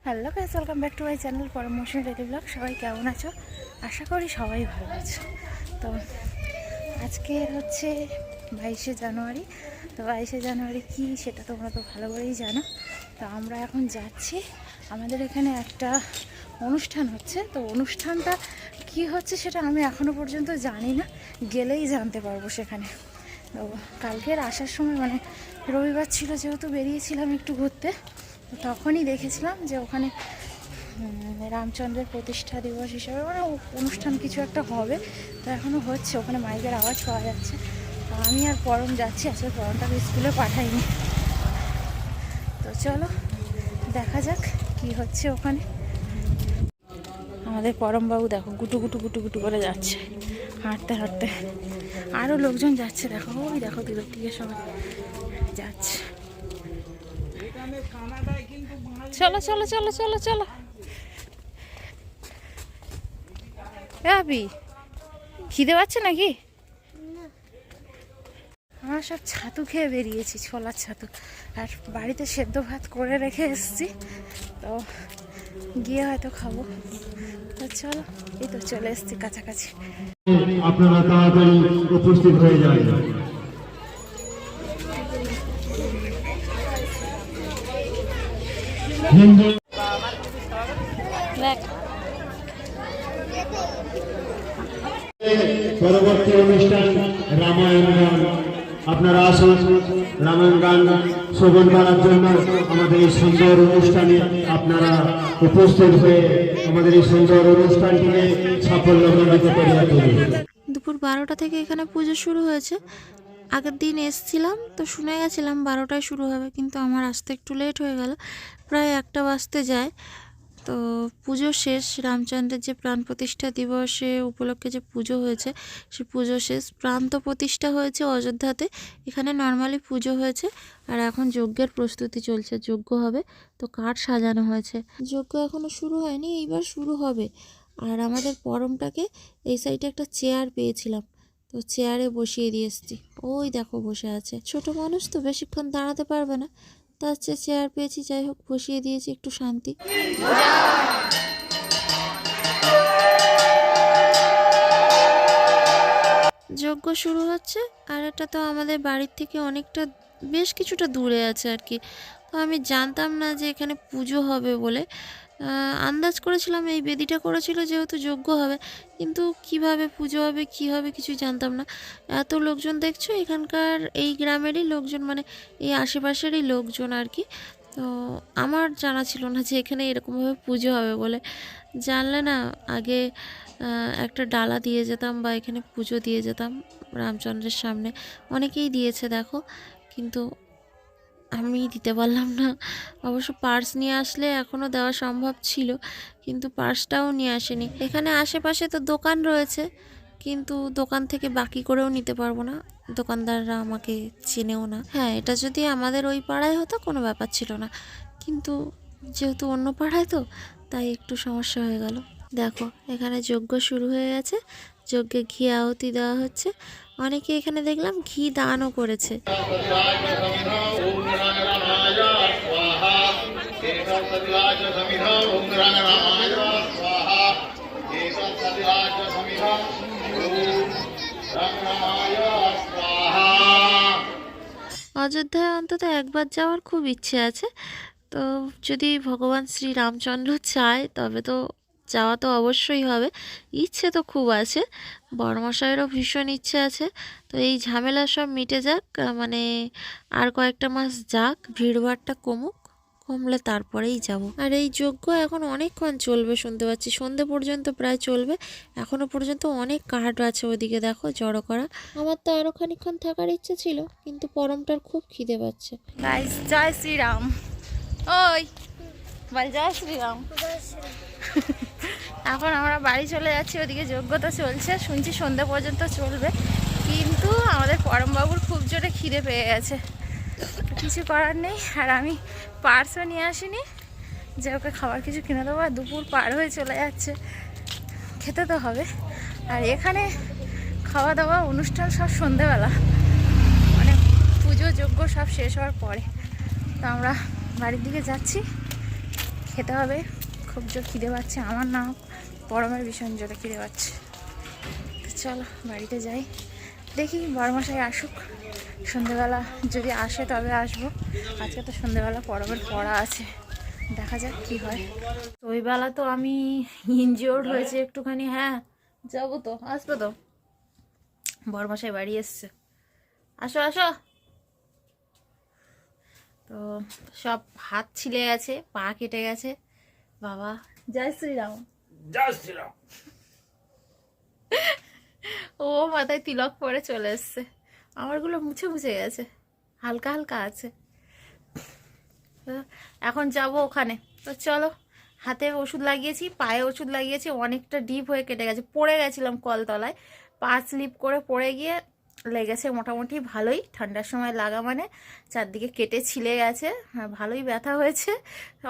Hello guys, welcome back to my channel promotion daily vlog. সবাই কেমন আছো? আশা করি সবাই ভালো আছো। তো আজকে হচ্ছে 22শে জানুয়ারি। তো 22শে জানুয়ারি কি সেটা তোমরা তো ভালো করেই জানো। তো আমরা এখন যাচ্ছি, আমাদের এখানে একটা অনুষ্ঠান হচ্ছে। তো অনুষ্ঠানটা কি হচ্ছে সেটা আমি এখনও পর্যন্ত জানি না, গেলেই জানতে পারবো সেখানে। তো কালকের আসার সময় মানে রবিবার ছিল, যেহেতু বেরিয়েছিলাম একটু ঘুরতে, তখনই দেখেছিলাম যে ওখানে রামচন্দ্রের প্রতিষ্ঠা দিবস হিসাবে মানে অনুষ্ঠান কিছু একটা হবে। তো এখনও হচ্ছে, ওখানে মাইকের আওয়াজ পাওয়া যাচ্ছে। তো আমি আর পরম যাচ্ছি, আসলে পরমটাকে স্কুলে পাঠাইনি। তো চলো দেখা যাক কি হচ্ছে ওখানে। আমাদের পরমবাবু দেখো গুটু গুটু গুটু গুটু করে যাচ্ছে হাঁটতে হাঁটতে। আরও লোকজন যাচ্ছে, দেখো ওই দেখো দূরের দিকে সবাই যাচ্ছে। চলো চলো চলো চলো চলো। খিদে পাচ্ছে নাকি? আমরা সব ছাতু খেয়ে বেরিয়েছি, ছোলার ছাতু, আর বাড়িতে সেদ্ধ ভাত করে রেখে এসেছি। তো গিয়ে হয়তো খাবো। তো চলো, এই তো চলে এসেছি কাছাকাছি। আপনারা তাড়াতাড়ি উপস্থিত হয়ে যান। হিন্দু পরবর্তী অনুষ্ঠান রামায়ণ গান। আপনারা আসুন রামায়ণ গান শ্রবণ করার জন্য আমাদের এই সুন্দর অনুষ্ঠানে আপনারা উপস্থিত হয়ে আমাদের এই সুন্দর অনুষ্ঠানটিকে সাফল্যমণ্ডিত করিয়া তুলুন। দুপুর 12টা থেকে এখানে পুজো শুরু হয়েছে। আগের দিন এসছিলাম তো শুনে গেছিলাম 12টায় শুরু হবে, কিন্তু আমার আসতে একটু লেট হয়ে গেল, প্রায় 1টা বাজতে যায়। তো পুজো শেষ, রামচন্দ্রের যে প্রাণ প্রতিষ্ঠা দিবসে উপলক্ষে যে পুজো হয়েছে সে পুজো শেষ। প্রাণ তো প্রতিষ্ঠা হয়েছে অযোধ্যাতে, এখানে নর্মালি পুজো হয়েছে। আর এখন যজ্ঞের প্রস্তুতি চলছে, যজ্ঞ হবে। তো কাঠ সাজানো হয়েছে, যজ্ঞ এখনও শুরু হয়নি, এইবার শুরু হবে। আর আমাদের পরমটাকে এই সাইডে একটা চেয়ার পেয়েছিলাম, তো চেয়ারে বসিয়ে দিয়ে এসছি। ওই দেখো বসে আছে, ছোট মানুষ তো বেশিক্ষণ দাঁড়াতে পারবে না, তার চেয়ে চেয়ার পেয়েছি, যাই হোক বসিয়ে দিয়েছি, একটু শান্তি। যজ্ঞ শুরু হচ্ছে, আর এটা তো আমাদের বাড়ির থেকে অনেকটা বেশ কিছুটা দূরে আছে আর কি। তো আমি জানতাম না যে এখানে পুজো হবে বলে, আন্দাজ করেছিলাম এই বেদিটা করেছিল যেহেতু যজ্ঞ হবে, কিন্তু কিভাবে পুজো হবে কি হবে কিছু জানতাম না। এত লোকজন দেখছো, এখানকার এই গ্রামেরই লোকজন, মানে এই আশেপাশেরই লোকজন আর কি। তো আমার জানা ছিল না যে এখানে এরকমভাবে পুজো হবে বলে। জানলে না আগে একটা ডালা দিয়ে যেতাম বা এখানে পুজো দিয়ে যেতাম রামচন্দ্রের সামনে। অনেকেই দিয়েছে দেখো, কিন্তু আমি দিতে পারলাম না। অবশ্য পার্স নিয়ে আসলে এখনও দেওয়া সম্ভব ছিল, কিন্তু পার্সটাও নিয়ে আসেনি। এখানে আশেপাশে তো দোকান রয়েছে, কিন্তু দোকান থেকে বাকি করেও নিতে পারবো না, দোকানদাররা আমাকে চেনেও না। হ্যাঁ, এটা যদি আমাদের ওই পাড়ায় হতো কোনো ব্যাপার ছিল না, কিন্তু যেহেতু অন্য পাড়ায় তো তাই একটু সমস্যা হয়ে গেল। দেখো এখানে যজ্ঞ শুরু হয়ে গেছে, যজ্ঞে ঘি আহুতি দেওয়া হচ্ছে। অনেকে এখানে দেখলাম ঘি দানও করেছে। অযোধ্যায় অন্তত একবার যাওয়ার খুব ইচ্ছে আছে। তো যদি ভগবান শ্রী রামচন্দ্র চায় তবে তো যাওয়া তো অবশ্যই হবে। ইচ্ছে তো খুব আছে, বড়মশাইয়েরও ভীষণ ইচ্ছে আছে। তো এই ঝামেলা সব মিটে যাক, মানে আর কয়েকটা মাস যাক, ভিড়ভাড়টা কমুক, কমলে তারপরেই যাব। আর এই যজ্ঞ এখন অনেকক্ষণ চলবে শুনতে পাচ্ছি, সন্ধে পর্যন্ত প্রায় চলবে। এখনো পর্যন্ত অনেক কাঠ আছে ওদিকে দেখো জড়ো করা। আমার তো আরো খানিকক্ষণ থাকার ইচ্ছে ছিল, কিন্তু পরমটার খুব খিদে পাচ্ছে। গাইস জয় শ্রীরাম। ওই বল জয় শ্রীরাম। এখন আমরা বাড়ি চলে যাচ্ছি, ওদিকে যোগ্যতা চলছে, শুনছি সন্ধ্যা পর্যন্ত চলবে। কিন্তু আমাদের পরমবাবুর খুব জোরে খিদে পেয়ে গেছে, কিছু করার নেই। আর আমি পার্সও নিয়ে আসিনি যে ওকে খাবার কিছু কিনে দেবো। আর দুপুর পার হয়ে চলে যাচ্ছে, খেতে তো হবে। আর এখানে খাওয়া দাওয়া অনুষ্ঠান সব সন্ধেবেলা, মানে পুজো যজ্ঞ সব শেষ হওয়ার পরে। তো আমরা বাড়ির দিকে যাচ্ছি, খেতে হবে, খুব জোর খিদে পাচ্ছে আমার, না পরমের ভীষণ জোরে খিদে পাচ্ছে। তো চলো বাড়িতে যাই, দেখি বড়মশাই আসুক, সন্ধেবেলা যদি আসে তবে আসবো। আজকে তো সন্ধেবেলা পরমের পড়া আছে, দেখা যাক কি হয়। তো ওই বেলা তো আমি ইনজিওর্ড হয়েছে একটুখানি, হ্যাঁ যাবো তো, আসবো তো। বড়মশাই বাড়ি এসছে, আসো আসো। তো সব হাত ছিলে গেছে, পা কেটে গেছে, বাবা জয় শ্রীরাম। জয় শ্রীরাম। ও মাথায় তিলক পরে চলে এসছে, আমারগুলো মুছে মুছে গেছে, হালকা হালকা আছে। তো এখন যাব ওখানে। তো চলো, হাতে ওষুধ লাগিয়েছি, পায়ে ওষুধ লাগিয়েছি, অনেকটা ডিপ হয়ে কেটে গেছে, পড়ে গেছিলাম কলতলায়, পা স্লিপ করে পড়ে গিয়ে লেগেছে মোটামুটি ভালোই। ঠান্ডার সময় লাগা মানে চারদিকে কেটে ছিলে গেছে, ভালোই ব্যথা হয়েছে।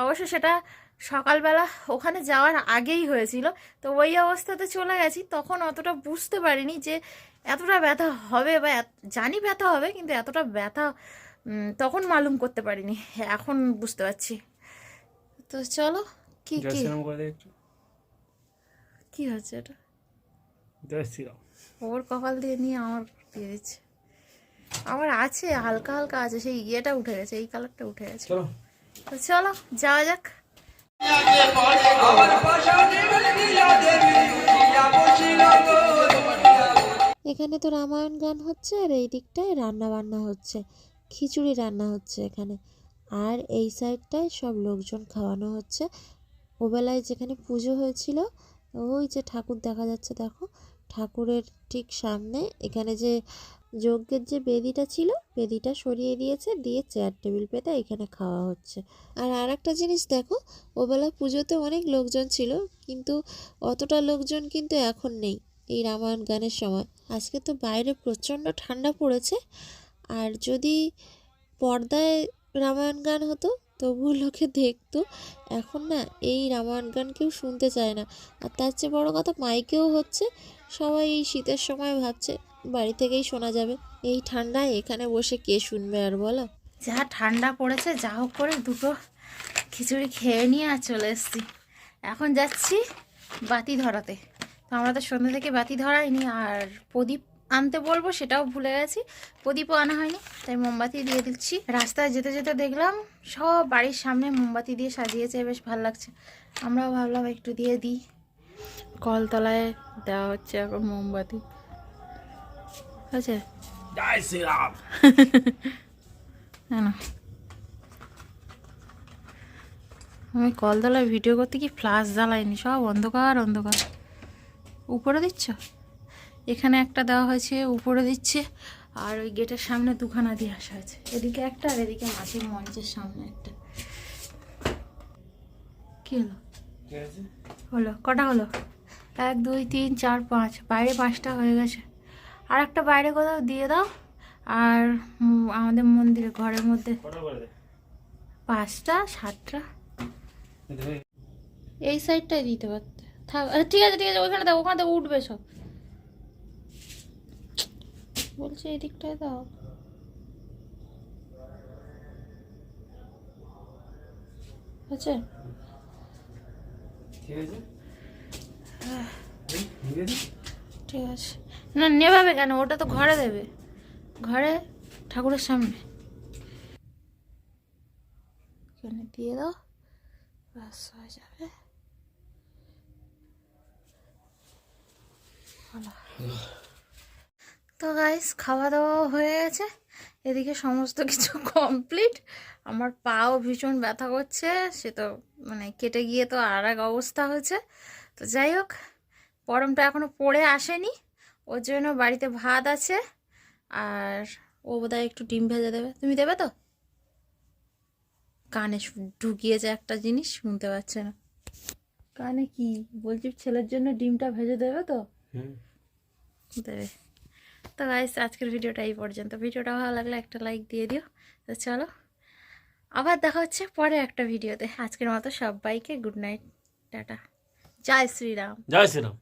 অবশ্য সেটা সকালবেলা ওখানে যাওয়ার আগেই হয়েছিল, তো ওই অবস্থাতে চলে গেছি, তখন অতটা বুঝতে পারিনি যে এতটা ব্যথা হবে, বা জানি ব্যথা হবে কিন্তু এতটা ব্যথা তখন মালুম করতে পারিনি, এখন বুঝতে পারছি। তো চলো, কি জয় কি শ্রীরাম করে দে একটু। কি হচ্ছে এটা? জয় শ্রীরাম। ওর কপাল দিয়ে নিয়ে আমার দিয়ে দিচ্ছে। আমার আছে হালকা হালকা আছে, সেই ইয়েটা উঠে গেছে, এই কালারটা উঠে গেছে। চলো। তো চলো যাওয়া যাক। এখানে তো রামায়ণ গান হচ্ছে, আর এই দিকটায় রান্না বান্না হচ্ছে, খিচুড়ি রান্না হচ্ছে এখানে। আর এই সাইডটায় সব লোকজন খাওয়ানো হচ্ছে। ওবেলায় যেখানে পুজো হয়েছিল, ওই যে ঠাকুর দেখা যাচ্ছে দেখো, ঠাকুরের ঠিক সামনে এখানে যে যজ্ঞের যে বেদিটা ছিল, বেদিটা সরিয়ে দিয়েছে, দিয়ে চেয়ার টেবিল পেতে এখানে খাওয়া হচ্ছে। আর একটা জিনিস দেখো, ওবেলা পুজোতে অনেক লোকজন ছিল, কিন্তু অতটা লোকজন কিন্তু এখন নেই এই রামায়ণ গানের সময়। আজকে তো বাইরে প্রচণ্ড ঠান্ডা পড়েছে, আর যদি পর্দায় রামায়ণ গান হতো তবুও লোকে দেখতো। এখন না এই রামায়ণ গান কেউ শুনতে চায় না, আর তার চেয়ে বড় কথা মাইকেও হচ্ছে। সবাই এই শীতের সময় ভাবছে বাড়ি থেকেই শোনা যাবে, এই ঠান্ডায় এখানে বসে কে শুনবে আর বলো। যা ঠান্ডা পড়েছে, যা হোক করে দুটো খিচুড়ি খেয়ে নিয়ে আর চলে এসেছি। এখন যাচ্ছি বাতি ধরাতে। তো আমরা তো সন্ধ্যে থেকে বাতি ধরাইনি, আর প্রদীপ আনতে বলবো সেটাও ভুলে গেছি, প্রদীপও আনা হয়নি, তাই মোমবাতি দিয়ে দিচ্ছি। রাস্তায় যেতে যেতে দেখলাম সব বাড়ির সামনে মোমবাতি দিয়ে সাজিয়েছে, বেশ ভালো লাগছে। আমরাও ভাবলাম একটু দিয়ে দিই। কলতলায় দেওয়া হচ্ছে এখন মোমবাতি, আছে জয় শ্রীরাম। না আমি কলতলায় ভিডিও করতে কি ফ্ল্যাশ জ্বালাইনি, সব অন্ধকার অন্ধকার। উপরে দিচ্ছ, এখানে একটা দেওয়া হয়েছে, উপরে দিচ্ছে। আর ওই গেটের সামনে দুখানা দিয়ে আসা হয়েছে, এদিকে একটা আর এদিকে মাটির মঞ্চের সামনে একটা। কি হলো? ঠিক আছে। হলো কটা হলো? 1 2 3 4 5, বাইরে 5টা হয়ে গেছে। আর একটা বাইরে কোথাও দিয়ে দাও। আর আমাদের মন্দিরে ঘরের মধ্যে কটা করে দে। 5টা 7টা। এটা হয়ে- এই সাইডটাই দিতে পারতে। থাক, ঠিক আছে ঠিক আছে, ওখানে দাও, ওখানে দাও, উঠবে সব। বলছি এই দিকটায় দাও। আচ্ছা ঠিক আছে। ঠিক আছে। ঠিক আছে। না নেভাবে কেন, ওটা তো ঘরে দেবে, ঘরে ঠাকুরের সামনে। এখানে দিয়ে দাও, ব্যাস হয়ে যাবে। ভালো। তো গাইস খাওয়া দাওয়া হয়ে গেছে, এদিকে সমস্ত কিছু কমপ্লিট। আমার পাও ভীষণ ব্যথা করছে, সে তো মানে কেটে গিয়ে তো আর এক অবস্থা হয়েছে। তো যাই হোক, পরমটা এখনো পড়ে আসেনি, ওর জন্য বাড়িতে ভাত আছে, আর ও বোধহয় একটু ডিম ভেজে দেবে। তুমি দেবে তো? কানে ঢুকিয়েছে একটা জিনিস, শুনতে পাচ্ছে না। কানে কি বলছি, ছেলের জন্য ডিমটা ভেজে দেবে তো? হুম। দেবে। তো গাইস আজকের ভিডিওটা এই পর্যন্ত। ভিডিওটা ভালো লাগলে একটা লাইক দিয়ে দিও। তো চলো আবার দেখা হচ্ছে পরে একটা ভিডিওতে। আজকের মতো সবাইকে গুড নাইট, টাটা, জয় শ্রীরাম। জয় শ্রীরাম।